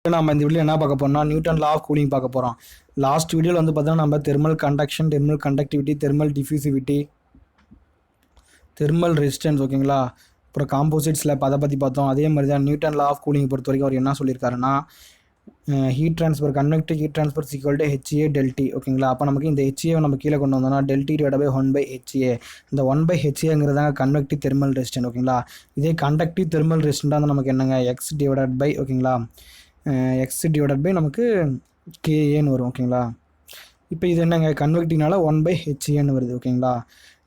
நம்ம இந்த வீடியோ என்ன பார்க்க போறோம்னா நியூட்டன் லா ஆஃப் கூலிங் பார்க்க போகிறோம். லாஸ்ட் வீடியோவில் வந்து பார்த்தோன்னா நம்ம thermal conduction, thermal conductivity, thermal diffusivity, thermal resistance ஓகேங்களா, அப்புறம் காம்போசிட் ஸ்லாப் அதை பற்றி பார்த்தோம். அதே மாதிரி தான் நியூட்டன் லா ஆஃப் கூலிங் பொறுத்த வரைக்கும் அவர் என்ன சொல்லியிருக்காருன்னா heat transfer convective heat transfer equal to HA டெல்டி ஓகேங்களா. அப்போ நமக்கு இந்த ஹெச்ஏவை நம்ம கீழே கொண்டு வந்தோம்னா டெல்டி டிவைட் பை 1/HA. இந்த 1/HAங்கிறதாங்க கன்வெக்டிவ் தெர்மல் ரெசிஸ்டன்ட் ஓகேங்களா. இதே கண்டக்டிவ் தெர்மல் ரெசிஸ்டன்ட்டாக வந்து நமக்கு என்னங்க எக்ஸ் டிவைடட் பை ஓகேங்களா, எக்ஸ் டிவைடட் பை நமக்கு கேஏன்னு வரும் ஓகேங்களா. இப்போ இது என்னங்க கன்வெக்டிவ்னால 1/HAன்னு வருது ஓகேங்களா.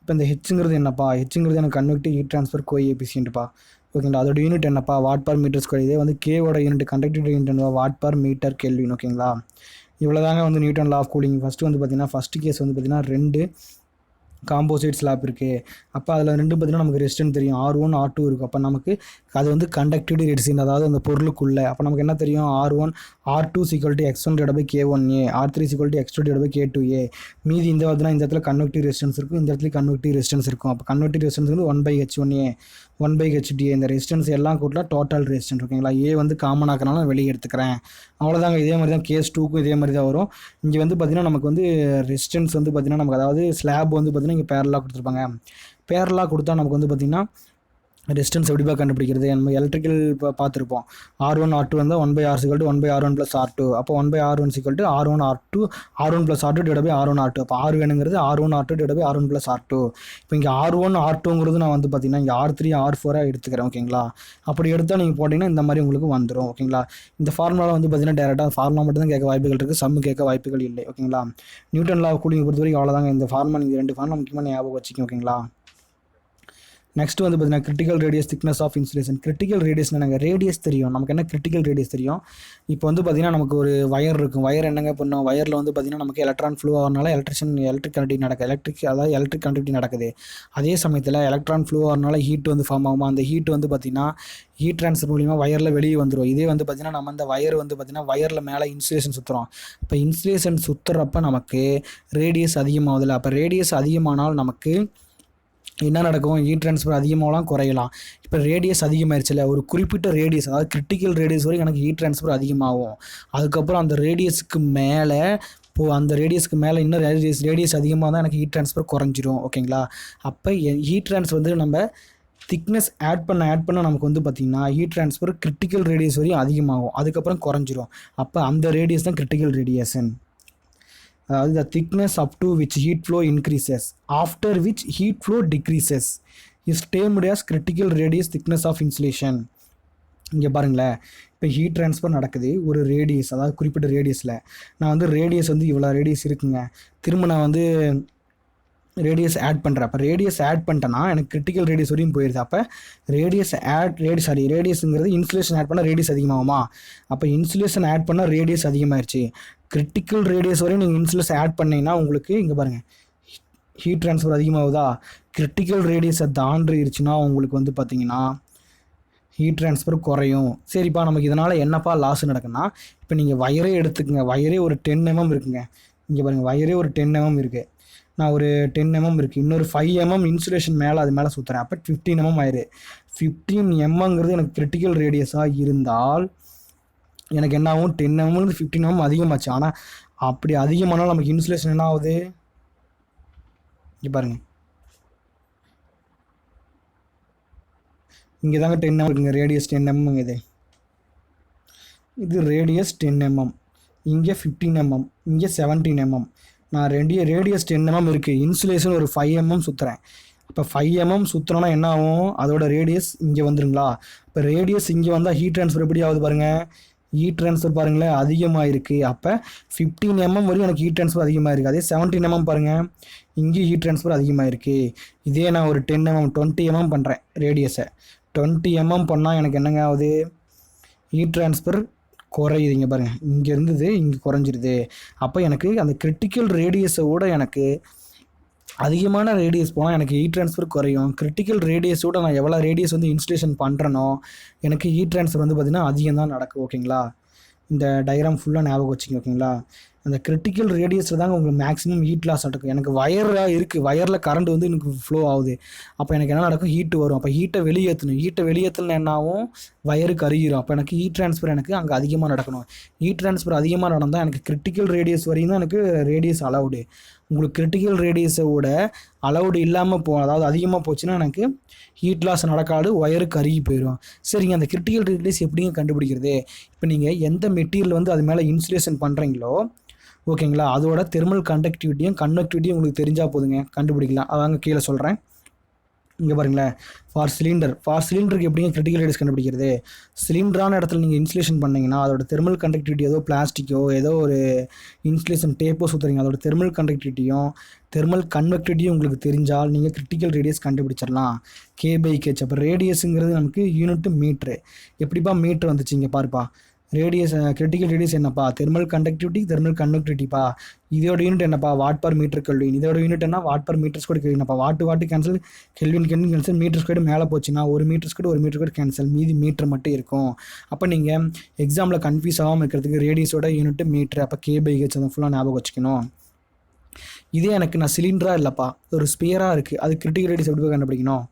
இப்போ இந்த ஹெச்ங்கிறது என்னப்பா, ஹெச்ங்கிறது எனக்கு கன்வெக்டிவ் ஹீட் ட்ரான்ஸ்ஃபர் கோஎஃபிஷியன்ட்ப்பா ஓகேங்களா. அதோட யூனிட் என்னப்பா வாட் பர் மீட்டர் ஸ்கொயர். இதே வந்து கேவோட யூனிட் கண்டக்டிவிட்டி யூனிட் என்னவா வாட் பர் மீட்டர் கெல்வின் ஓகேங்களா. இவ்வளோதாங்க வந்து Newton law of cooling. First வந்து பார்த்தீங்கன்னா ஃபஸ்ட் கேஸ் வந்து பார்த்தீங்கன்னா 2 காம்போசைட் ஸ்லாப் இருக்குது. அப்போ அதில் 2 பார்த்தீங்கன்னா நமக்கு ரெசிஸ்டன்ஸ் தெரியும், R1 R2 இருக்குது. அப்போ நமக்கு அது வந்து கண்டக்டிவிட்டி ரெசிஸ்டன்ஸ், அதாவது அந்த பொருளுக்குள்ளே. அப்போ நமக்கு என்ன தெரியும், R1 R2 = X1 / K1A, R3 = X2 / K2A. மீதி இந்த பார்த்தீங்கன்னா இந்த இடத்துல கன்வெக்டிவ் ரெசிஸ்டன்ஸ் இருக்கும், இந்த இடத்துல கன்வெக்டிவ் ரெசிஸ்டன்ஸ் இருக்கும். அப்போ கன்வெக்டிவ் ரெசிஸ்டன்ஸ் வந்து 1/H1A 1/HDA. இந்த ரெசிஸ்டன்ஸ் எல்லாம் கூட்டலாம் டோட்டல் ரெசிஸ்டன்ஸ் ஓகேங்களா. ஏ வந்து காமன் ஆக்கினாலும் நான் வெளியே எடுத்துக்கிறேன், அவ்வளோதாங்க. இதே மாதிரி தான் கேஸ் 2க்கும் இதே மாதிரி தான் வரும். இங்கே வந்து பார்த்திங்கன்னா நமக்கு வந்து ரெசிஸ்டன்ஸ் வந்து பார்த்திங்கன்னா நமக்கு அதாவது ஸ்லாப் வந்து பார்த்திங்கன்னா இங்கே பேரலாக கொடுத்துருப்பாங்க. பேரலாக கொடுத்தா நமக்கு வந்து பார்த்திங்கன்னா ரெசிஸ்டன்ஸ் எப்படிப்பா கண்டுபிடிக்கிறது, நம்ம எலக்ட்ரிக்கல் பார்த்துருப்போம். R1 R2 வந்தால் 1/R = 1/R1 + R2. அப்போ 1/R1 = R1 R2 R1 + R2 / R1 R2. அப்போ R வேணுங்கிறது R1 R2 / R1 + R2. இப்போ இங்கே R1 R2ங்கிறது நான் வந்து பார்த்தீங்கன்னா இங்கே R3 R4 எடுத்துக்கிறேன் ஓகேங்களா. அப்படி எடுத்தால் நீங்கள் போட்டிங்கன்னா இந்த மாதிரி உங்களுக்கு வந்துடும் ஓகேங்களா. இந்த ஃபார்முலா வந்து பார்த்தீங்கன்னா டேரெக்டாக ஃபார்முலா மட்டும் தான் கேட்க வாய்ப்புகள் இருக்குது, சம்மு கேட்க வாய்ப்புகள் இல்லை ஓகேங்களா. நியூட்டன் லா ஆஃப் கூலிங் பொறுத்த வரைக்கும் அவ்வளோதாங்க. இந்த ஃபார்முலா நீங்கள் 2 ஃபார்முலா முக்கியமாக ஞாபகம் வச்சுக்கோங்க ஓகேங்களா. நெக்ஸ்ட் வந்து பார்த்தீங்கன்னா critical radius thickness of insulation. Critical radius என்னங்க, ரேடியஸ் தெரியும் நமக்கு, என்ன கிரிட்டிக்கல் ரேடியஸ் தெரியும். இப்போ வந்து பார்த்தீங்கன்னா நமக்கு ஒரு வயர் இருக்கும், வயர் என்னங்க பண்ணும், வயரில் வந்து பார்த்தீங்கன்னா நமக்கு எலக்ட்ரான் ஃப்ளோ ஆகிறனால எலக்ட்ரிக் கண்டக்டிவிட்டி நடக்குது, அதாவது எலக்ட்ரிக் கண்டக்டிவிட்டி நடக்குது. அதே சமயத்தில் எலக்ட்ரான் ஃப்ளோ ஆகிறனால ஹீட் வந்து ஃபார்ம் ஆகும். அந்த ஹீட் வந்து பார்த்தீங்கன்னா ஹீட் ட்ரான்ஸ்ஃபர் மூலிமா வயரில் வெளியே வந்துடும். இதே வந்து பார்த்தீங்கன்னா நம்ம அந்த வயர் வந்து பார்த்தீங்கன்னா வயரில் மேலே இன்சுலேஷன் சுற்றுறோம். இப்போ இன்சுலேஷன் சுற்றுறப்ப நமக்கு ரேடியஸ் அதிகமாகுதில்ல. அப்போ ரேடியஸ் அதிகமானால் நமக்கு என்ன நடக்கும், ஹீட் ட்ரான்ஸ்ஃபர் அதிகமாகலாம் குறையலாம். இப்போ ரேடியஸ் அதிகமாகிடுச்சுல, ஒரு குறிப்பிட்ட ரேடியஸ் அதாவது கிரிட்டிக்கல் ரேடியஸ் வரைக்கும் எனக்கு ஹீட் ட்ரான்ஸ்ஃபர் அதிகமாகும். அதுக்கப்புறம் அந்த ரேடியஸ்க்கு மேலே அந்த ரேடியஸ்க்கு மேலே இன்னும் ரேடியஸ் அதிகமாக தான் எனக்கு ஹீட் ட்ரான்ஸ்ஃபர் குறைஞ்சிரும் ஓகேங்களா. அப்போ ஹீட் ட்ரான்ஸ்ஃபர் வந்து நம்ம திக்னஸ் ஆட் பண்ண நமக்கு வந்து பார்த்திங்கன்னா ஹீட் ட்ரான்ஸ்ஃபர் கிரிட்டிக்கல் ரேடியஸ் வரையும் அதிகமாகும், அதுக்கப்புறம் குறைஞ்சிரும். அப்போ அந்த ரேடியஸ் தான் கிரிட்டிக்கல் ரேடியேஷன். அதாவது the thickness up to which heat flow increases after which heat flow decreases is termed as critical radius thickness of insulation. இங்கே பாருங்களேன், இப்போ ஹீட் ட்ரான்ஸ்ஃபர் நடக்குது ஒரு ரேடியஸ், அதாவது குறிப்பிட்ட ரேடியஸில். நான் வந்து ரேடியஸ் வந்து இவ்வளோ ரேடியஸ் இருக்குங்க, திரும்ப நான் வந்து ரேடியஸ் ஆட் பண்ணுறேன். அப்போ ரேடியஸ் ஆட் பண்ணிட்டேன்னா எனக்கு கிரிட்டிக்கல் ரேடியஸ் வரையும் போயிடுது. அப்போ ரேடியஸுங்கிறது இன்சுலேஷன் ஆட் பண்ணால் ரேடியஸ் அதிகமாகுமா. அப்போ இன்சுலேஷன் ஆட் பண்ணால் ரேடியஸ் அதிகமாகிடுச்சு. கிரிட்டிக்கல் ரேடியஸ் வரையும் நீங்கள் இன்சுலேஷன் ஆட் பண்ணிங்கன்னா உங்களுக்கு இங்கே பாருங்கள் ஹீட் ட்ரான்ஸ்ஃபர் அதிகமாகுதா. கிரிட்டிக்கல் ரேடியஸை தாண்டிருச்சுன்னா உங்களுக்கு வந்து பார்த்திங்கன்னா ஹீட் ட்ரான்ஸ்ஃபர் குறையும். சரிப்பா, நமக்கு இதனால் என்னப்பா லாஸ் நடக்குன்னா, இப்போ நீங்கள் வயரே எடுத்துக்கங்க, வயரே ஒரு 10 mm இருக்குங்க. இங்கே பாருங்கள் வயரே ஒரு 10 mm இருக்குது, நான் ஒரு 10 mm இருக்குது, இன்னொரு 5 mm இன்சுலேஷன் மேலே அது மேலே சுற்றுறேன். அப்போ 15 mm ஆயிரு. 15 mmங்கிறது எனக்கு கிரிட்டிக்கல் ரேடியஸாக இருந்தால் எனக்கு என்ன ஆகும், 10 mm 15 mm அதிகமாச்சு. ஆனால் அப்படி அதிகமானாலும் நமக்கு இன்சுலேஷன் என்ன ஆகுது, இங்கே பாருங்கள் இங்கே தாங்க 10 mm இருக்குங்க, ரேடியஸ் 10 mm இது ரேடியஸ் 10 mm, இங்கே 15 mm, இங்கே 17 mm. நான் ரேடியஸ் 10 mm இருக்குது, இன்சுலேஷன் ஒரு 5 mm சுற்றுறேன். இப்போ 5 mm சுற்றுறோன்னா என்ன ஆகும், அதோட ரேடியஸ் இங்கே வந்துருங்களா. இப்போ ரேடியஸ் இங்கே வந்தால் ஹீட் ட்ரான்ஸ்ஃபர் எப்படி ஆகுது பாருங்கள், ஹீட் ட்ரான்ஸ்ஃபர் பாருங்களேன் அதிகமாக இருக்குது. அப்போ 15 mm வரையும் எனக்கு ஹீட் ட்ரான்ஸ்ஃபர் அதிகமாக இருக்குது. அதே 17 mm பாருங்கள், இங்கே ஹீட் ட்ரான்ஸ்ஃபர் அதிகமாக இருக்குது. இதே நான் ஒரு 10 mm 20 mm பண்ணுறேன், ரேடியஸை 20 mm பண்ணால் எனக்கு என்னங்க ஆகுது, ஹீட் ட்ரான்ஸ்ஃபர் குறையுதுங்க பாருங்கள், இங்கே இருந்தது இங்கே குறைஞ்சிருது. அப்போ எனக்கு அந்த கிரிட்டிக்கல் ரேடியஸோட எனக்கு அதிகமான ரேடியஸ் போனால் எனக்கு ஹீட் ட்ரான்ஸ்ஃபர் குறையும். கிரிட்டிக்கல் ரேடியஸோட நான் எவ்வளோ ரேடியஸ் வந்து இன்சுலேஷன் பண்ணுறனோ எனக்கு ஹீட் ட்ரான்ஸ்ஃபர் வந்து பார்த்திங்கன்னா அதிகம் தான் நடக்கும் ஓகேங்களா. இந்த டயக்ராம் ஃபுல்லாக ஞாபகம் வச்சுக்கோங்க ஓகேங்களா. அந்த கிரிட்டிக்கல் ரேடியஸில் தாங்க உங்களுக்கு மேக்ஸிமம் ஹீட் லாஸ் நடக்கும். எனக்கு வயராக இருக்குது, வயரில் கரண்ட் வந்து எனக்கு ஃப்ளோ ஆகுது. அப்போ எனக்கு என்ன நடக்கும், ஹீட்டு வரும். அப்போ ஹீட்டை வெளியேற்றணும் என்ன ஆகும், வயருக்கு அருகிரும். அப்போ எனக்கு ஹீட் ட்ரான்ஸ்ஃபர் எனக்கு அங்கே அதிகமாக நடக்கணும். ஹீட் ட்ரான்ஸ்ஃபர் அதிகமாக நடந்தால் எனக்கு கிரிட்டிக்கல் ரேடியஸ் வரையும் தான் எனக்கு ரேடியஸ் அலவுடு. உங்களுக்கு கிரிட்டிக்கல் ரேடியஸோட அலவுடு இல்லாமல் அதாவது அதிகமாக போச்சுன்னா எனக்கு ஹீட் லாஸ் நடக்காது, ஒயருக்கு அருகி போயிடும். சரிங்க, அந்த கிரிட்டிக்கல் ரேடியஸ் எப்படிங்க கண்டுபிடிக்கிறது? இப்போ நீங்கள் எந்த மெட்டீரியல் வந்து அது மேலே இன்சுலேஷன் பண்ணுறீங்களோ ஓகேங்களா, அதோட தெர்மல் கண்டக்டிவிட்டியும் கண்டக்டிவிட்டியும் உங்களுக்கு தெரிஞ்சால் போதுங்க, கண்டுபிடிக்கலாம். அதாங்க கீழே சொல்கிறேன். இங்கே பாருங்களேன், ஃபார் சிலிண்டருக்கு எப்படிங்க கிரிட்டிக்கல் ரேடியஸ் கண்டுபிடிக்கிறது? சிலிண்டரான இடத்துல நீங்கள் இன்சுலேஷன் பண்ணிங்கன்னா அதோட தெர்மல் கண்டக்டிவிட்டி ஏதோ பிளாஸ்டிக்கோ ஏதோ ஒரு இன்சுலேஷன் டேப்போ சுற்றுறீங்க, அதோட தெர்மல் கண்டக்டிவிட்டியும் தெர்மல் கன்வெக்டிவிட்டியும் உங்களுக்கு தெரிஞ்சால் நீங்கள் கிரிட்டிக்கல் ரேடியஸ் கண்டுபிடிச்சிடலாம். K/H. அப்போ ரேடியஸுங்கிறது நமக்கு யூனிட் மீட்ரு. எப்படிப்பா மீட்ரு வந்துச்சு இங்கே பாருப்பா. ரேடியஸ் கிரிட்டிக்கல் ரேடியஸ் என்னப்பா, தெர்மல் கண்டக்டிவிட்டி தெர்மல் கன்வெக்டிவிட்டிப்பா. இதோட யூனிட் என்னப்பா, வாட் பர் மீட்டர் கெல்வின். இதோட யூனிட் என்ன, வாட் பர் மீட்டர் ஸ்கொயர் கெல்வின்ப்பா. Watt cancel, kelvin cancel, meter square மேலே போச்சுன்னா ஒரு மீட்டர் ஸ்கொயர் கேன்சல், மீதி மீட்டர் மட்டும் இருக்கும். அப்போ நீங்கள் எக்ஸாமில் கன்ஃபியூஸ் ஆகாமல் இருக்கிறதுக்கு ரேடியஸோட யூனிட் மீட்ரு, அப்போ K/H அதை ஃபுல்லாக ஞாபகம் வச்சுக்கணும். இதே எனக்கு நான் சிலிண்டராக இல்லைப்பா, ஒரு ஸ்பியராக இருக்குது, அது கிரிட்டிக்கல் ரேடியஸ் எப்படி கண்டுபிடிக்கணும்?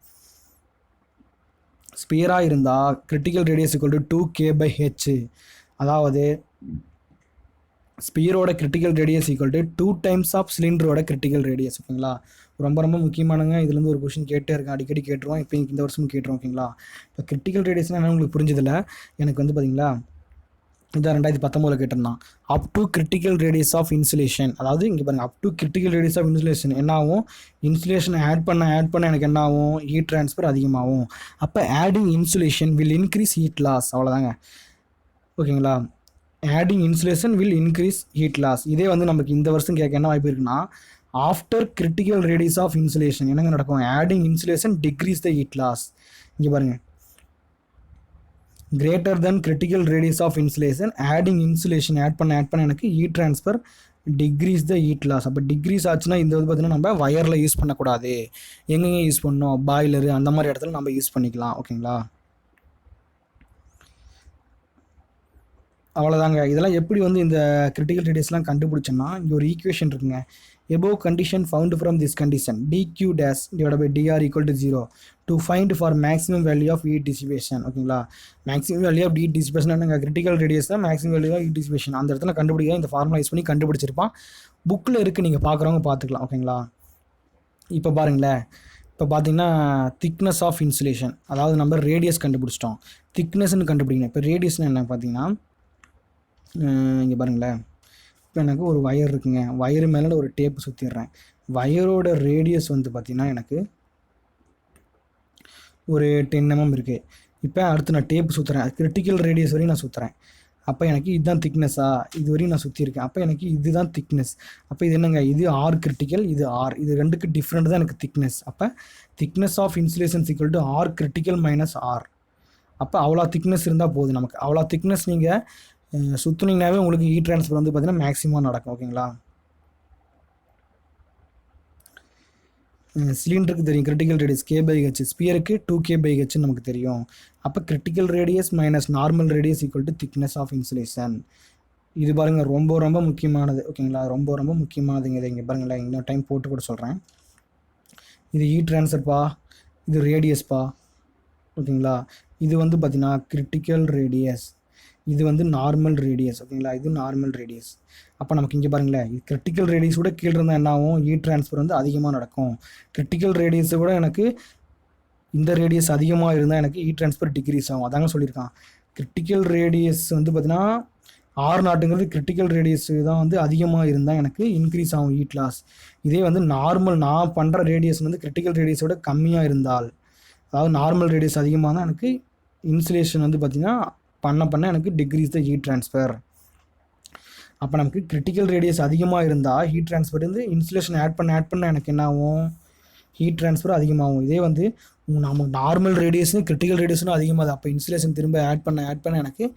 ஸ்பியராக இருந்தால் critical radius equal to 2K/H. அதாவது ஸ்பியரோட critical radius equal to 2 times of சிலிண்டரோட கிரிட்டிக்கல் ரேடியஸ். ஓகேங்களா, ரொம்ப முக்கியமானங்க. இதுலேருந்து ஒரு கொஸ்டின் கேட்டே இருக்கேன், அடிக்கடி கேட்டுருவோம். இப்போ இந்த வருஷமும் கேட்டுருவோம். ஓகேங்களா, இப்போ கிரிட்டிக்கல் ரேடியஸ்னால் என்ன உங்களுக்கு புரிஞ்சதில்லை. எனக்கு வந்து பார்த்தீங்களா, இதான் 2019 கேட்டிருந்தான். Up to critical radius of insulation. அதாவது இங்கே பாருங்கள், up to critical radius of insulation என்ன ஆகும், இன்சுலேஷன் ஆட் பண்ண எனக்கு என்ன ஆகும், ஹீட் ட்ரான்ஸ்ஃபர் அதிகமாகும். அப்போ adding insulation will increase heat loss. அவ்வளோதாங்க. ஓகேங்களா, adding insulation will increase heat loss. இதே வந்து நமக்கு இந்த வருஷம் கேட்க என்ன வாய்ப்பு இருக்குன்னா, after critical radius of insulation என்னங்க நடக்கும், adding insulation decrease the heat loss. இங்கே பாருங்கள், greater than critical radius of insulation, adding insulation add பண்ண எனக்கு heat transfer decrease the heat loss. அப்போ டிக்ரீஸ் ஆச்சுன்னா இந்த வந்து பார்த்தீங்கன்னா நம்ம வயரில் யூஸ் பண்ணக்கூடாது. எங்கெங்கே யூஸ் பண்ணோம், பாய்லரு அந்த மாதிரி இடத்துல நம்ம யூஸ் பண்ணிக்கலாம். ஓகேங்களா, அவ்வளோதாங்க. இதெல்லாம் எப்படி வந்து இந்த கிரிட்டிக்கல் ரேடியஸ்லாம் கண்டுபிடிச்சோன்னா, இங்கே ஒரு ஈக்குவேஷன் இருக்குங்க. above condition found from this condition dq dash divided by dr equal to 0 to find for maximum value of heat dissipation. ஓகேங்களா, maximum value of heat dissipation என்னங்க, கிரிட்டிக்கல் ரேடியஸ் தான் maximum value of heat dissipation. அந்த இடத்துல கண்டுபிடிக்க இந்த formula use பண்ணி கண்டுபிடிச்சிருப்பான். புக்கில் இருக்குது, நீங்கள் பார்க்குறவங்க பார்த்துக்கலாம். ஓகேங்களா, இப்போ பாருங்களேன், இப்போ பார்த்தீங்கன்னா திக்னஸ் ஆஃப் இன்சுலேஷன், அதாவது நம்ம ரேடியஸ் கண்டுபிடிச்சிட்டோம், திக்னஸ்ன்னு கண்டுபிடிக்கணும். இப்போ ரேடியஸ்னு என்ன பார்த்தீங்கன்னா, இங்கே பாருங்களேன், இப்போ எனக்கு ஒரு ஒயர் இருக்குங்க, ஒயரு மேலே ஒரு டேப்பு சுற்றிடுறேன். ஒயரோட ரேடியஸ் வந்து பார்த்திங்கன்னா எனக்கு ஒரு 10 mm இருக்குது. இப்போ அடுத்து நான் டேப்பு சுற்றுறேன், கிரிட்டிக்கல் ரேடியஸ் வரையும் நான் சுற்றுறேன். அப்போ எனக்கு இதுதான் திக்னஸாக, இது வரையும் நான் சுற்றிருக்கேன். அப்போ எனக்கு இதுதான் திக்னஸ். அப்போ இது என்னங்க, இது ஆர் கிரிட்டிக்கல், இது ஆர், இது ரெண்டுக்கு டிஃப்ரெண்ட் தான் எனக்கு திக்னஸ். அப்போ thickness of insulation equal to R critical minus R. அப்போ அவ்வளோ திக்னஸ் இருந்தால் போதும் நமக்கு. அவ்வளோ திக்னஸ் நீங்கள் சுற்றுனீங்கனாவே உங்களுக்கு ஹீட் ட்ரான்ஸ்ஃபர் வந்து பார்த்தீங்கன்னா மேக்ஸிமம் நடக்கும். ஓகேங்களா, சிலிண்டருக்கு தெரியும் கிரிட்டிக்கல் ரேடியஸ் K/H, ஸ்பியருக்கு 2K/H நமக்கு தெரியும். அப்போ critical radius minus normal radius equal to thickness of insulation. இது பாருங்கள் ரொம்ப முக்கியமானது. ஓகேங்களா, ரொம்ப முக்கியமானதுங்க. இது இங்கே பாருங்களேன், இன்னொரு டைம் போட்டு கூட சொல்கிறேன். இது ஹீட் ட்ரான்ஸ்ஃபர்ப்பா, இது ரேடியஸ்ப்பா. ஓகேங்களா, இது வந்து பார்த்தீங்கன்னா கிரிட்டிக்கல் ரேடியஸ், இது வந்து நார்மல் ரேடியஸ். ஓகேங்களா, இது நார்மல் ரேடியஸ். அப்போ நமக்கு இங்கே பாருங்களேன், இது கிரிட்டிக்கல் ரேடியஸோட கீழே இருந்தால் என்ன ஆகும், ஹீட் ட்ரான்ஸ்ஃபர் வந்து அதிகமாக நடக்கும். கிரிட்டிக்கல் ரேடியஸை கூட எனக்கு இந்த ரேடியஸ் அதிகமாக இருந்தால் எனக்கு ஹீட் ட்ரான்ஸ்ஃபர் டிக்ரீஸ் ஆகும். அதாங்க சொல்லியிருக்கான். கிரிட்டிக்கல் ரேடியஸ் வந்து பார்த்தீங்கன்னா R0ங்கிறது கிரிட்டிக்கல் ரேடியஸ் தான் வந்து அதிகமாக இருந்தால் எனக்கு இன்க்ரீஸ் ஆகும் ஹீட் லாஸ். இதே வந்து நார்மல் நான் பண்ணுற ரேடியஸ் வந்து கிரிட்டிக்கல் ரேடியஸோட கம்மியாக இருந்தால், அதாவது நார்மல் ரேடியஸ் அதிகமாக தான் எனக்கு இன்சுலேஷன் வந்து பார்த்திங்கன்னா பண்ண எனக்கு டிக்ரீஸ் த ஹீட் ட்ரான்ஸ்ஃபர். அப்போ நமக்கு கிரிட்டிக்கல் ரேடியஸ் அதிகமாக இருந்தால் ஹீட் ட்ரான்ஸ்ஃபர் வந்து இன்சுலேஷன் ஆட் பண்ண எனக்கு என்ன ஆகும், ஹீட் ட்ரான்ஸ்ஃபர் அதிகமாகும். இதே வந்து நம்ம நார்மல் ரேடியஸும் கிரிட்டிக்கல் ரேடியஸும் அதிகமாகுது, அப்போ இன்சுலேஷன் திரும்ப ஆட் பண்ண எனக்கு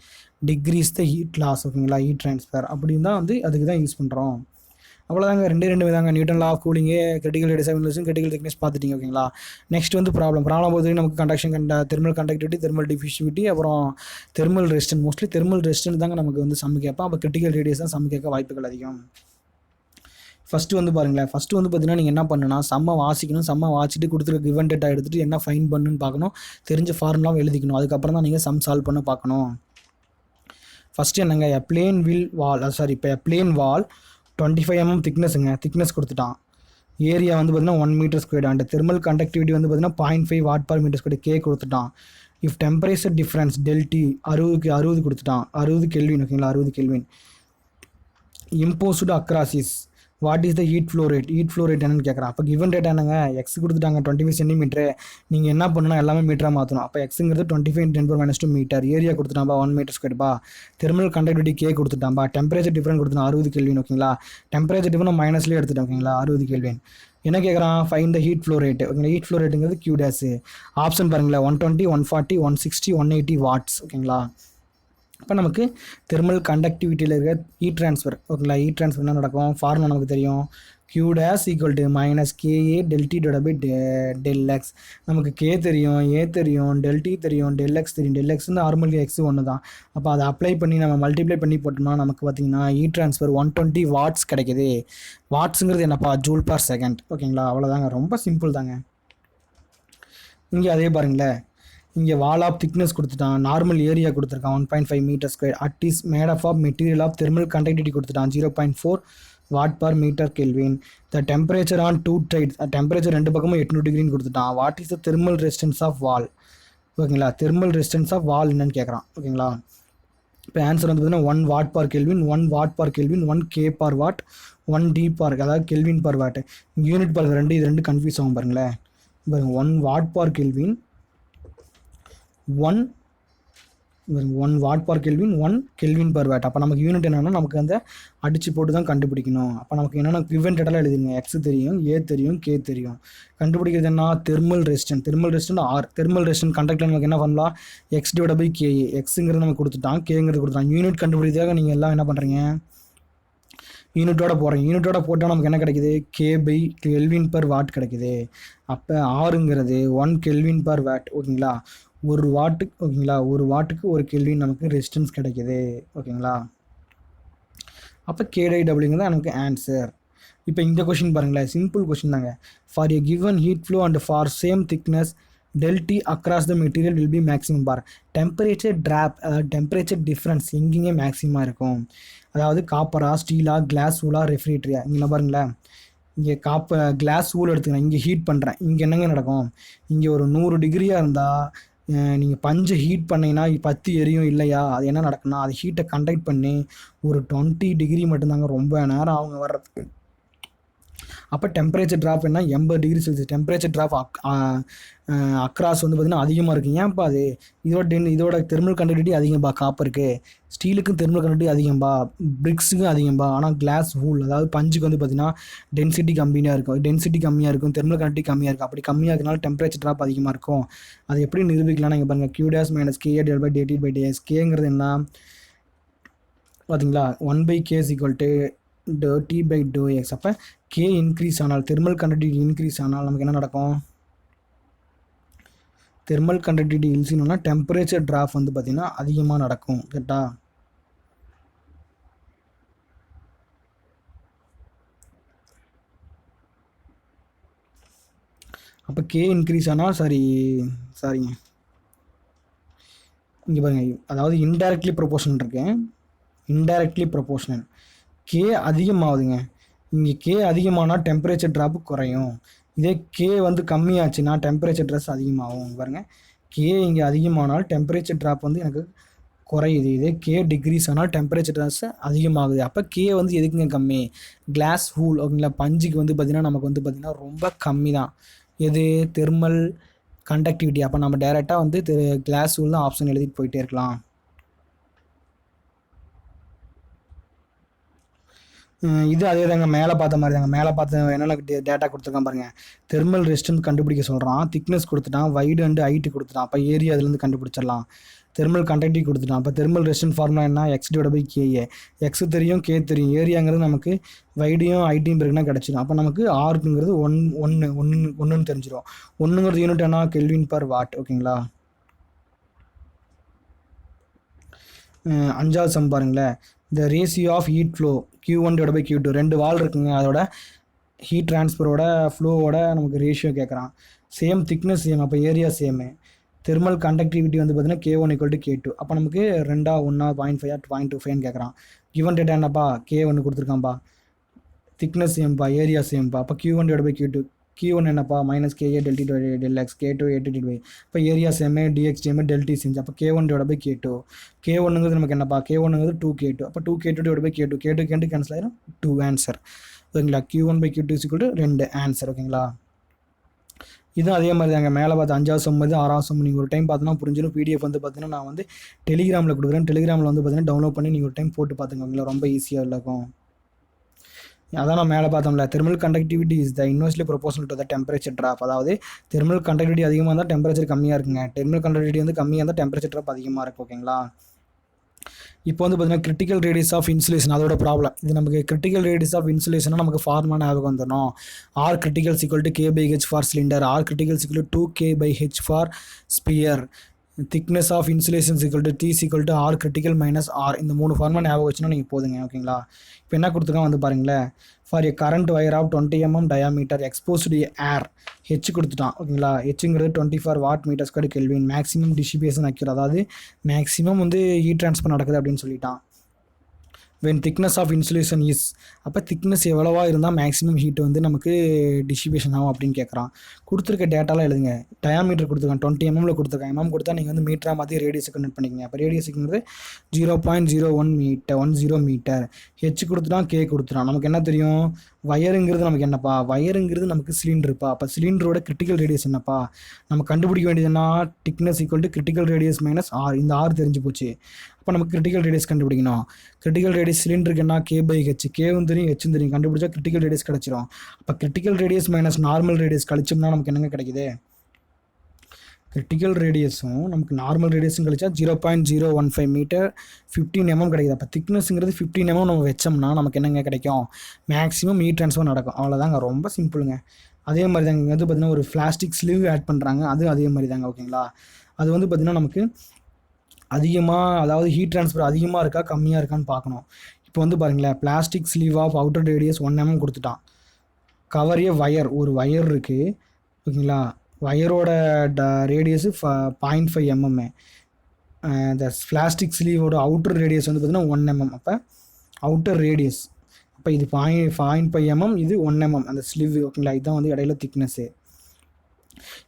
டிக்ரீஸ் த ஹீட் லாஸ். ஓகேங்களா, ஹீட் ட்ரான்ஸ்ஃபர் அப்படின்னு தான் வந்து அதுக்கு தான் யூஸ் பண்ணுறோம். அவ்வளோதாங்க, ரெண்டு விதாங்க. Newton law of cooling, critical radius of inversion, critical thickness பார்த்துட்டீங்க. ஓகேங்களா. நெக்ஸ்ட் வந்து ப்ராப்ளம் பொறுத்தவரைக்கும் நமக்கு conduction thermal conductivity, thermal diffusivity, அப்புறம் thermal resistance. Mostly thermal resistance தாங்க நமக்கு வந்து சம் கேட்போம். அப்போ கிரிட்டிக்கல் ரேடியஸ் தான் சம் கேட்க வாய்ப்புகள் அதிகம். ஃபஸ்ட்டு வந்து பாருங்களேன், ஃபஸ்ட்டு வந்து பார்த்தீங்கன்னா நீங்கள் என்ன பண்ணுன்னா சம்மை வாசிக்கணும். சம்மை வாசிட்டு கொடுத்துருக்க கிவன் டேட்டா எடுத்துகிட்டு என்ன ஃபைன் பண்ணுன்னு பார்க்கணும். தெரிஞ்ச ஃபார்முலாவும் எழுதிக்கணும். அதுக்கப்புறம் தான் நீங்கள் சம் சால்வ் பண்ண பார்க்கணும். ஃபஸ்ட்டு என்னங்க, எ பிளேன் வில் வால், இப்போ எ பிளேன் வால் 25 mm திக்னஸ் கொடுத்துட்டான். ஏரியா வந்து பார்த்தீங்கன்னா 1 m². அண்ட் தெர்மல் கண்டக்டிவிட்டி வந்து பார்த்தீங்கன்னா 0.5 W/m². கே கொடுத்துட்டான். இஃப் டெம்பரேச்சர் டிஃப்ரென்ஸ் டெல்டி 60 கொடுத்துட்டான். 60 கெல்வின். ஓகேங்களா, 60 kelvin. Imposed across is what is the heat flow rate. Heat flow rate என்னன்னு கேட்குறான். அப்போ கிவன் ரேட் என்னங்க, எக்ஸ் கொடுத்துட்டாங்க 25 cm. நீங்கள் என்ன பண்ணணும், எல்லாமே மீட்டராக மாற்றணும். அப்போ எக்ஸுங்கிறது 25 × 10⁻² மீட்டர். ஏரியா கொடுத்துட்டான்பா 1 m². தெர்மல் கண்டக்டிவிட்டி கே கொடுத்துட்டான்பா. டெம்பரேச்சர் டிஃபரன்ஸ் கொடுத்துட்டான் 60 கெல்வின். ஓகேங்களா, டெம்பரேச்சர் டிஃபரன்ஸ் மைனஸ்லேயே எடுத்துட்டேன். ஓகேங்களா, 60 கெல்வின். என்ன கேட்குறான், find the heat flow rate. ஓகேங்களா, ஹீட் ஃப்ளோ ரேட்டுங்கிறது Q டேஸ். ஆப்ஷன் பாருங்களேன், 120, 140, 160, 180 வாட்ஸ். ஓகேங்களா. இப்போ நமக்கு தெர்மல் கண்டக்டிவிட்டியில் இருக்க ஹீட் ட்ரான்ஸ்ஃபர். ஓகேங்களா, ஹீட் ட்ரான்ஸ்ஃபர் என்ன நடக்கும், ஃபார்முலா நமக்கு தெரியும். Q days equal to -KA ΔT /Δx. நமக்கு K தெரியும், A தெரியும், ΔT தெரியும், Δx தெரியும். Δx வந்து நார்மலி எக்ஸ் ஒன்று தான். அப்போ அதை அப்ளை பண்ணி நம்ம மல்டிப்ளை பண்ணி போட்டோம்னா நமக்கு பார்த்தீங்கன்னா ஹீட் ட்ரான்ஸ்ஃபர் 120 வாட்ஸ் கிடைக்குது. வாட்ஸுங்கிறது என்னப்பா, J/s. ஓகேங்களா, அவ்வளோதாங்க, ரொம்ப சிம்பிள் தாங்க. இங்கே அதே பாருங்களேன், இங்கே வால் ஆஃப் திக்னஸ் கொடுத்துட்டான். நார்மல் ஏரியா கொடுத்துருக்கான் 1.5 m². It is made of material of thermal conductivity கொடுத்துட்டான் 0.4 W/m². The temperature on two sides, temperature ரெண்டு பக்கமும் 800 டிகிரின்னு கொடுத்துட்டான். What is the thermal resistance of wall. ஓகேங்களா, தெர்மல் ரெசிஸ்டன்ஸ் ஆஃப் வால் என்னன்னு கேட்குறான். ஓகேங்களா, இப்போ ஆன்சர் வந்து பார்த்தீங்கன்னா 1 W/Kelvin, 1 W/Kelvin, 1 K/W, 1 D/, அதாவது Kelvin/W. யூனிட் பாருங்க, இது ரெண்டு கன்ஃபியூஸ் ஆகும் பாருங்களேன். பாருங்க, 1 W/Kelvin, 1 W/Kelvin, 1 Kelvin/W. அப்போ நமக்கு யூனிட் என்னன்னா நமக்கு அந்த அடிச்சு போட்டு தான் கண்டுபிடிக்கணும். அப்போ நமக்கு என்னென்ன கிவன் டேட்டாலாம் எழுதிங்க. எக்ஸ் தெரியும், ஏ தெரியும், கே தெரியும். கண்டுபிடிக்கிறது என்ன, thermal resistance. R. Thermal resistance conductor நமக்கு என்ன பண்ணலாம், x/KA. எக்ஸுங்கிறது நமக்கு கொடுத்துட்டான், கேங்கிறது கொடுத்துட்டான். யூனிட் கண்டுபிடிக்கிறதுக்காக நீங்கள் எல்லாம் என்ன பண்ணுறீங்க, யூனிட்டோட போடுறீங்க. யூனிட்டோட போட்டால் நமக்கு என்ன கிடைக்குது, K/Kelvin/W கிடைக்குது. அப்போ ஆறுங்கிறது 1 Kelvin/W. ஓகேங்களா, ஒரு வாட்டுக்கு. ஓகேங்களா, ஒரு வாட்டுக்கு ஒரு கெல்வின் நமக்கு ரெசிஸ்டன்ஸ் கிடைக்குது. ஓகேங்களா, அப்போ KW நமக்கு ஆன்சர். இப்போ இந்த கொஷின் பாருங்களேன், சிம்பிள் கொஷின் தாங்க. For a given heat flow and for same thickness ΔT across the material will be maximum bar. Temperature drop, அதாவது டெம்பரேச்சர் டிஃப்ரென்ஸ் எங்கேயுமே மேக்ஸிமமாக இருக்கும். அதாவது காப்பரா, ஸ்டீலா, கிளாஸ் ஊலா, ரெஃப்ரிஜரேட்டரியா. இங்கே பாருங்களேன், இங்கே கிளாஸ் ஊல் எடுத்துக்கிறேன், இங்கே ஹீட் பண்ணுறேன். இங்கே என்னங்க நடக்கும், இங்கே ஒரு 100 டிகிரியாக இருந்தால் நீங்கள் பஞ்சை ஹீட் பண்ணிங்கன்னா 10 எரியும் இல்லையா. அது என்ன நடக்குன்னா, அது ஹீட்டை கண்டக்ட் பண்ணி ஒரு 20 டிகிரி மட்டும்தாங்க, ரொம்ப நேரம் அவங்க வர்றதுக்கு. அப்போ டெம்பரேச்சர் ட்ராப் என்ன, 80 degree Celsius. Temperature drop across வந்து பார்த்திங்கன்னா அதிகமாக இருக்குது. ஏன்ப்பா அது, இதோட தெர்மல் கண்டக்டிவிட்டி அதிகம்பா. காப்பருக்கு, ஸ்டீலுக்கும் தெர்மல் கண்டக்டிவிட்டி அதிகம்பா, பிரிக்ஸுக்கும் அதிகம்பா. ஆனால் கிளாஸ் வூல், அதாவது பஞ்சுக்கு வந்து பார்த்திங்கன்னா டென்சிட்டி கம்மியாக இருக்கும், தெர்மல் கண்டக்டிவிட்டி கம்மியாக இருக்கும். அப்படி கம்மியாக இருக்கனால டெம்பரேச்சர் ட்ராப் அதிகமாக இருக்கும். அது எப்படி நிரூபிக்கலாம் நீங்கள் பாருங்கள், Q டேஸ் -KA /DT/dx. கேங்கிறது என்ன பார்த்தீங்களா, 1/K = T/∂x. அப்போ K இன்க்ரீஸ் ஆனால், தெர்மல் கண்டக்டிவிட்டி இன்க்ரீஸ் ஆனால் நமக்கு என்ன நடக்கும், தெர்மல் கண்டக்டிவிட்டி இன்க்ரீஸ்னா டெம்பரேச்சர் ட்ராப் வந்து பார்த்திங்கன்னா அதிகமாக நடக்கும். கரெக்டா, அப்போ K இன்க்ரீஸ் ஆனால் சாரிங்க இங்கே பாருங்கள், அதாவது இன்டைரக்ட்லி ப்ரொபோர்ஷனல் இருக்கேன். Indirectly proportional K அதிகமாகுதுங்க. இங்கே K அதிகமானால் டெம்பரேச்சர் ட்ராப்பு குறையும். இதே K வந்து கம்மியாச்சுன்னா டெம்பரேச்சர் ட்ராப் அதிகமாகும். பாருங்கள், K இங்கே அதிகமானால் டெம்பரேச்சர் ட்ராப் வந்து எனக்கு குறையுது. இதே K டிகிரிஸ் ஆனால் டெம்பரேச்சர் ட்ராப்ஸ் அதிகமாகுது. அப்போ K வந்து எதுக்குங்க கம்மி, கிளாஸ் வூல். ஓகேங்களா, பஞ்சுக்கு வந்து பார்த்திங்கன்னா நமக்கு வந்து பார்த்திங்கன்னா ரொம்ப கம்மி தான். எது, தெர்மல் கண்டக்டிவிட்டி. அப்போ நம்ம டைரெக்டாக வந்து கிளாஸ் வூல் தான் ஆப்ஷன் எழுதிட்டு போயிட்டே இருக்கலாம். இது அதே தாங்க, மேலே பார்த்த மாதிரி தாங்க. மேலே பார்த்து என்னென்ன டேட்டா கொடுத்துருக்கான் பாருங்கள். தெர்மல் ரெசிஸ்டன்ஸ் கண்டுபிடிக்க சொல்கிறான், திக்னஸ் கொடுத்துட்டான், வைடு அண்ட் ஹைட்டு கொடுத்துட்டான். அப்போ ஏரியா அதுலேருந்து கண்டுபிடிச்சிடலாம். தெர்மல் கண்டக்டிவிட்டி கொடுத்துட்டான். அப்போ தெர்மல் ரெசிஸ்டன்ஸ் ஃபார்முலா என்ன? X/KA. எக்ஸ் தெரியும், கே தெரியும், ஏரியாங்கிறது நமக்கு வைடியும் ஐடியும் இருக்குன்னா கிடச்சிடும். அப்போ நமக்கு ஆர்க்குங்கிறது ஒன்றுன்னு தெரிஞ்சிடும். ஒன்றுங்கிறது யூனிட் என்ன? Kelvin per watt. ஓகேங்களா? 5வது சம் பாருங்களேன். The ratio of heat flow Q1/Q2 2 wall இருக்குங்க, அதோட ஹீட் ட்ரான்ஸ்ஃபரோட ஃப்ளோவோட நமக்கு ரேஷியோ கேட்குறான். சேம் திக்னஸ் சேம், அப்போ ஏரியா சேமு. தெர்மல் கண்டக்டிவிட்டி வந்து பார்த்தீங்கன்னா K1 = K2. அப்போ நமக்கு 2 1 0.5 0.25 கேட்குறான். கிவன் டேட்டா என்னப்பா? K1 கொடுத்துருக்கான்ப்பா, thickness சேம்ப்பா, area சேம்ப்பா. அப்போ Q1/Q2. Q1 என்னப்பா? -KA ΔT/Δx, K2 AT/Dy. இப்போ ஏரியா சேமு, dx சேமு, ΔT சேம். அப்போ K1/K2. K1ங்கிறது நமக்கு என்னப்பா? K1ங்கிறது 2K2. அப்போ 2K2/K2. K2 கேன்சல் ஆயிரும், 2 ஆன்சர். ஓகேங்களா? Q1/Q2 = 2 answer. ஓகேங்களா? இதுவும் அதே மாதிரி தாங்க. மேலே பார்த்து 5வது சம் இது 6வது சம் நீங்கள் ஒரு டைம் பார்த்தோன்னா புரிஞ்சிடும். பிடிஎஃப் வந்து பார்த்தீங்கன்னா நான் வந்து டெலிகிராமில் கொடுக்குறேன். டெலிகிராமில் வந்து பார்த்தீங்கன்னா டவுன்லோட் பண்ணி நீங்கள் ஒரு டைம் போட்டு பார்த்துங்க. ஓகேங்களா? ரொம்ப ஈஸியாக இருக்கும். அதான் நான் மேலே பார்த்தோம்ல, thermal conductivity is the inversely proportional to the temperature drop. அதாவது தெர்மல் கண்டக்டிவிட்டி அதிகமாக இருந்தால் டெம்பரேச்சர் கம்மியாக இருக்குங்க. தெர்மல் கண்டக்டிவிட்டி வந்து கம்மியாக இருந்தால் டெம்பரேச்சர் ட்ராப் அதிகமாக இருக்கும். ஓகேங்களா? இப்போ வந்து பார்த்தீங்கன்னா கிரிட்டிக்கல் ரேடியஸ் ஆஃப் இன்சுலேஷன், அதோட ப்ராப்ளம் இது. நமக்கு கிரிட்டிக்கல் ரேடியஸ் ஆஃப் இன்சுலேஷனாக நமக்கு ஃபார்முலா ஞாபகம் வந்துடணும். R critical = K/H for cylinder, R critical = 2K/H for sphere, thickness of insulation T R critical - R. இந்த 3 ஃபார்முலா ஞாபகம் வச்சுன்னா நீங்கள் போதுங்க. ஓகேங்களா? இப்போ என்ன கொடுத்துருக்கான் வந்து பாருங்களேன். For a current wire of 20 mm diameter exposed air, H கொடுத்துட்டான். ஓகேங்களா? ஹெச்ங்கிறது 24 Wm² kelvin. Maximum distribution occur, அதாவது மேக்ஸிமம் வந்து ஹீட் ட்ரான்ஸ்ஃபர் நடக்குது அப்படின்னு சொல்லிட்டான். when thickness of insulation is, அப்போ திக்னஸ் எவ்வளவா இருந்தால் மேக்ஸிமம் ஹீட் வந்து நமக்கு டிஸ்ட்ரிபியூஷன் ஆகும் அப்படின்னு கேட்குறான். கொடுத்துருக்க டேட்டாலாம் எழுதுங்க. டயாமீட்டர் கொடுத்துருக்கான், 20 mm கொடுத்துருக்கான். mm கொடுத்தா நீங்கள் வந்து மீட்டராக மாற்றி ரேடியஸை கன்வெர்ட் பண்ணிக்கங்க. அப்போ ரேடியஸுங்கிறது 0.01 மீட்டர். ஹெச் கொடுத்துட்டான், கே கொடுத்துட்டான். நமக்கு என்ன தெரியும்? வயருங்கிறது நமக்கு என்னப்பா? வயருங்கிறது நமக்கு சிலிண்டருப்பா. அப்போ சிலிண்டரோட கிரிட்டிக்கல் ரேடியஸ் என்னப்பா? நம்ம கண்டுபிடிக்க வேண்டியதுன்னா திக்னஸ் = கிரிட்டிக்கல் ரேடியஸ் - R. இந்த R தெரிஞ்சு போச்சு. அப்போ நமக்கு கிரிட்டிக்கல் ரேடியஸ் கண்டுபிடிக்கணும். கிரிட்டிக்கல் ரேடியஸ் சிலிண்டருக்கு என்ன? K/H. கேவும் தெரியும், ஹெச்சும் தெரியும். கண்டுபிடிச்சா கிரிட்டிக்கல் ரேடியஸ் கிடச்சிரும். அப்போ கிரிட்டிக்கல் ரேடியஸ் - நார்மல் ரேடியஸ் கழிச்சோம்னா நமக்கு என்னங்க கிடைக்குது? கிரிட்டிக்கல் ரேடியஸும் நமக்கு நார்மல் ரேடியஸும் கழிச்சா 0.015 மீட்டர் 15 mm கிடைக்குது. அப்போ திக்னஸ்ங்கிறது 15 mm நம்ம வச்சோம்னா நமக்கு என்னங்க கிடைக்கும்? மேக்ஸிமம் ஹீட் ட்ரான்ஸ்ஃபர் நடக்கும். அவ்வளோதாங்க, ரொம்ப சிம்பிளுங்க. அதே மாதிரி தாங்க இங்கே வந்து பார்த்தீங்கன்னா ஒரு பிளாஸ்டிக் ஸ்லீவ் ஆட் பண்ணுறாங்க. அது அதே மாதிரி தாங்க. ஓகேங்களா? அது வந்து பார்த்திங்கன்னா நமக்கு அதிகமாக, அதாவது ஹீட் ட்ரான்ஸ்ஃபர் அதிகமாக இருக்கா கம்மியாக இருக்கான்னு பார்க்கணும். இப்போ வந்து பாருங்களேன், plastic sleeve of outer radius 1 mm கொடுத்துட்டான். கவரிய வயர், ஒரு வயர் இருக்குது. ஓகேங்களா? வயரோட ரேடியஸு 0.5 mm. இந்த பிளாஸ்டிக் ஸ்லீவோட அவுட்டர் ரேடியஸ் வந்து பார்த்திங்கன்னா 1 mm. அப்போ அவுட்டர் ரேடியஸ், அப்போ இது 0.5 mm, இது 1 mm அந்த ஸ்லீவ். ஓகேங்களா? இதுதான் வந்து இடையில திக்னஸ்ஸு.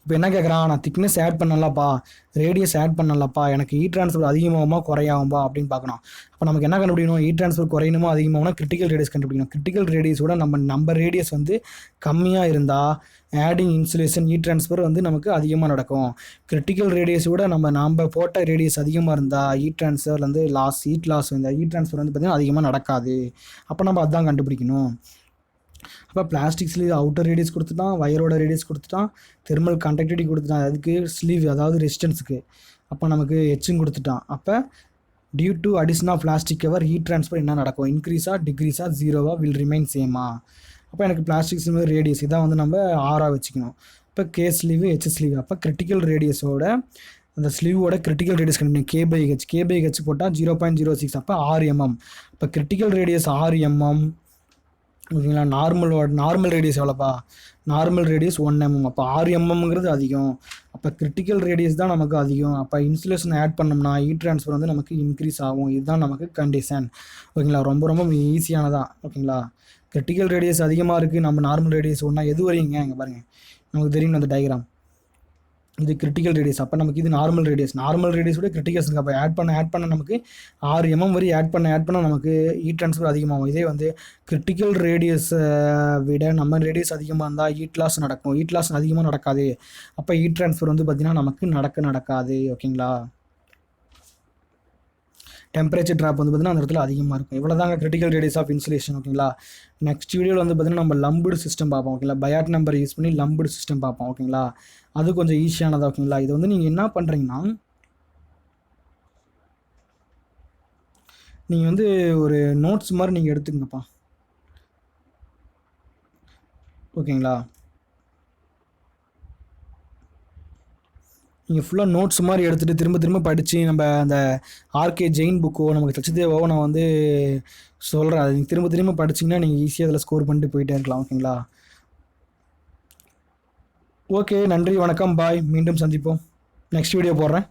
இப்போ என்ன கேட்குறான்? நான் திக்னஸ் ஆட் பண்ணலப்பா, ரேடியஸ் ஆட் பண்ணலப்பா, எனக்கு ஹீட் ட்ரான்ஸ்ஃபர் அதிகமாகுமா குறையாகும்பா அப்படின்னு பார்க்கணும். அப்போ நமக்கு என்ன கண்டுபிடிக்கணும்? ஹீட் ட்ரான்ஸ்ஃபர் குறையணுமோ அதிகமாகனா கிரிட்டிக்கல் ரேடியஸ் கண்டுபிடிக்கணும். கிரிட்டிக்கல் ரேடியஸோட நம்ம ரேடியஸ் வந்து கம்மியாக இருந்தால் ஆடிங் இன்சுலேஷன் ஹீட் ட்ரான்ஸ்ஃபர் வந்து நமக்கு அதிகமாக நடக்கும். கிரிட்டிக்கல் ரேடியஸோட நம்ம போட்ட ரேடியஸ் அதிகமாக இருந்தால் ஹீட் ட்ரான்ஸ்ஃபர் வந்து ஹீட் லாஸ் வந்து ஹீட் ட்ரான்ஸ்ஃபர் வந்து பார்த்திங்கன்னா அதிகமாக நடக்காது. அப்போ நம்ம அதுதான் கண்டுபிடிக்கணும். அப்போ பிளாஸ்டிக் ஸ்லீவ் அவுட்டர் ரேடியஸ் கொடுத்துட்டான், வயரோட ரேடியஸ் கொடுத்துட்டான், தெர்மல் கண்டக்டிவிட்டி கொடுத்துட்டான், அதுக்கு ஸ்லீவ் அதாவது ரெசிஸ்டன்ஸுக்கு. அப்போ நமக்கு ஹெச்சும் கொடுத்துட்டான். அப்போ due to addition of plastic cover heat transfer என்ன நடக்கும்? இன்க்ரீஸா, டிக்ரீஸா, ஜீரோவா, வில் ரிமைன் சேமா? அப்போ எனக்கு பிளாஸ்டிக் ஸ்லீவ் ரேடியஸ் இதான் வந்து நம்ம ஆராக வச்சுக்கணும். இப்போ கே ஸ்லீவ், ஹெச் ஸ்லீவ். அப்போ கிரிட்டிக்கல் ரேடியஸோட அந்த ஸ்லீவோட கிரிட்டிக்கல் ரேடியஸ் கண்டுபிடிக்கணும். K/H போட்டால் 0.06, அப்போ 6 mm. இப்போ கிரிட்டிக்கல் ரேடியஸ் 6 mm. ஓகேங்களா? நார்மல் ரேடியஸ் எவ்வளோப்பா? Normal radius 1 mm. அப்போ 6 mmங்கிறது அதிகம். அப்போ கிரிட்டிக்கல் ரேடியஸ் தான் நமக்கு அதிகம். அப்போ இன்சுலேஷன் ஆட் பண்ணோம்னா ஹீட் ட்ரான்ஸ்ஃபர் வந்து நமக்கு இன்க்ரீஸ் ஆகும். இதுதான் நமக்கு கண்டிஷன். ஓகேங்களா? ரொம்ப ரொம்ப ஈஸியானதான். ஓகேங்களா? கிரிட்டிக்கல் ரேடியஸ் அதிகமாக இருக்குது, நம்ம நார்மல் ரேடியஸ் ஒன்றா எது வரைங்க? இங்கே பாருங்கள், நமக்கு தெரியும் அந்த டயக்ராம். இது கிரிட்டிக்கல் ரேடியஸ். அப்போ நமக்கு இது நார்மல் ரேடியஸ். நார்மல் ரேடியஸோட கிரிட்டிக்கல்ஸுங்க. அப்போ ஆட் பண்ண நமக்கு 6 mm வரை ஆட் பண்ண நமக்கு ஹீட் ட்ரான்ஸ்ஃபர் அதிகமாகும். இதே வந்து கிரிட்டிக்கல் ரேடியஸை விட நம்ம ரேடியஸ் அதிகமாக இருந்தால் ஹீட் லாஸ் நடக்கும். ஹீட் லாஸ் அதிகமாக நடக்காது. அப்போ ஹீட் ட்ரான்ஸ்ஃபர் வந்து பார்த்திங்கன்னா நமக்கு நடக்காது. ஓகேங்களா? டெம்பரேச்சர் ட்ராப் வந்து பார்த்திங்கன்னா அந்த இடத்துல அதிகமாக இருக்கும். இவ்வளோ தாங்க கிரிட்டிக்கல் ரேடியஸ் ஆஃப் இன்சுலேஷன். ஓகேங்களா? நெக்ஸ்ட் வீடியோவில் வந்து பார்த்திங்கன்னா நம்ம லம்புடு சிஸ்டம் பார்ப்போம். ஓகேங்களா? பயாட் நம்பர் யூஸ் பண்ணி லம்புடு சிஸ்டம் பார்ப்போம். ஓகேங்களா? அது கொஞ்சம் ஈஸியானதாக. ஓகேங்களா? இது வந்து நீங்கள் என்ன பண்ணுறீங்கன்னா நீங்கள் வந்து ஒரு நோட்ஸ் மாதிரி நீங்கள் எடுத்துங்கப்பா. ஓகேங்களா? நீங்கள் ஃபுல்லாக நோட்ஸ் மாதிரி எடுத்துகிட்டு திரும்ப திரும்ப படித்து நம்ம அந்த ஆர்கே ஜெயின் புக்கோ நமக்கு சச்சிதேவாவோ நான் வந்து சொல்கிறேன். அது நீங்கள் திரும்ப திரும்ப படிச்சிங்கன்னா நீங்கள் ஈஸியாக அதில் ஸ்கோர் பண்ணிட்டு போயிட்டே இருக்கலாம். ஓகேங்களா? ஓகே, நன்றி, வணக்கம், பாய். மீண்டும் சந்திப்போம். நெக்ஸ்ட் வீடியோ போடுறேன்.